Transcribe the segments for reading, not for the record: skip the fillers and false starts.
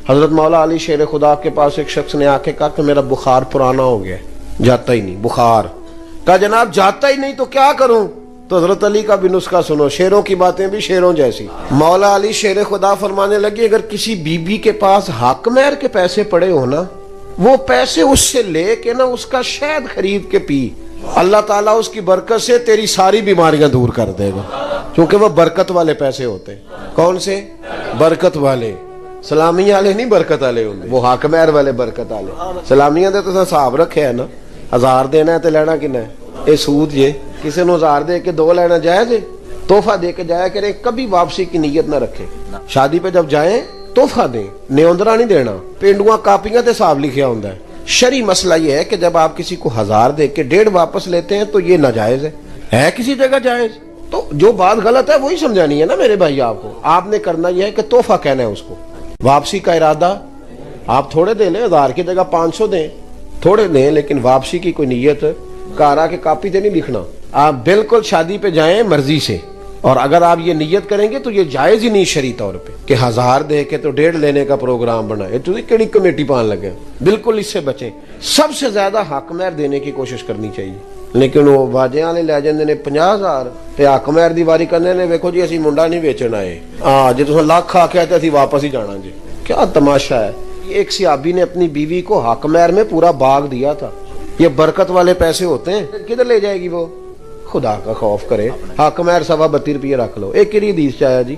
حضرت مولا علی شیر خدا کے پاس ایک شخص نے آ کے کہا کہ میرا بخار پرانا ہو گیا، جاتا ہی نہیں بخار۔ کہا جناب جاتا ہی نہیں تو کیا کروں؟ تو حضرت علی کا بھی نسخہ سنو، شیروں کی باتیں بھی شیروں جیسی۔ مولا علی شیر خدا فرمانے لگے اگر کسی بی بی کے پاس حق مہر کے پیسے پڑے ہو نا، وہ پیسے اس سے لے کے نا اس کا شہد خرید کے پی، اللہ تعالیٰ اس کی برکت سے تیری ساری بیماریاں دور کر دے گا، کیونکہ وہ برکت والے پیسے ہوتے ہیں۔ کون سے؟ برکت والے، سلامی والے نہیں، برکت والے ہوندے، وہ حق مہر والے برکت والے۔ سلامیاں دے تو حساب رکھے ہے نا، 1000 دینا ہے تو لینا کنا ہے؟ اے سود جے، کسی نے 1000 دے کے 2 لینا جائز ہے؟ تحفہ دے کے جایا کریں، کبھی واپسی کی نیت نہ رکھیں۔ شادی پہ جب جائیں تحفہ دیں، نیوندرا نہیں دینا، پینڈواں کاپیاں تے حساب لکھیا ہوندا ہے۔ شرعی مسئلہ یہ ہے کہ جب آپ کسی کو 1000 دے کے 1.5 واپس لیتے ہیں تو یہ ناجائز ہے کسی جگہ جائز؟ تو جو بات غلط ہے وہی سمجھانی ہے نا میرے بھائی آپ کو۔ آپ نے کرنا یہ ہے کہ تحفہ کہنا ہے اس کو، واپسی کا ارادہ آپ تھوڑے دے لیں، 1000 کی جگہ 500 دیں، تھوڑے دیں، لیکن واپسی کی کوئی نیت کارا کے کاپی تے نہیں لکھنا۔ آپ بالکل شادی پہ جائیں مرضی سے، اور اگر آپ یہ نیت کریں گے تو یہ جائز ہی نہیں شرعی طور پہ کہ 1000 دے کے تو 1.5 لینے کا پروگرام بنائے، تو کیڑی کمیٹی پان لگے، بالکل اس سے بچیں۔ سب سے زیادہ حق مہر دینے کی کوشش کرنی چاہیے، لیکن وہ باجے والے لے جاندے نے 50,000 تے حق مہر دی واری کرنے نے ویکھو جی اسی منڈا نہیں ویچنا ہے، ہاں جی تساں لاکھ آکھیا تے اسی واپس ہی جانا جی۔ کیا تماشا ہے! ایک صحابی نے اپنی بیوی کو حق مہر میں پورا باغ دیا تھا۔ یہ برکت والے پیسے ہوتے ہیں، کدھر لے جائے گی وہ؟ خدا کا خوف کرے، حق مہر 32 روپیے رکھ لو۔ ایک کیڑی حدیث چاہیا جی،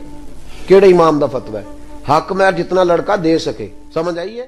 کیڑے امام دا فتوی ہے؟ حق مہر جتنا لڑکا دے سکے، سمجھ آئی ہے؟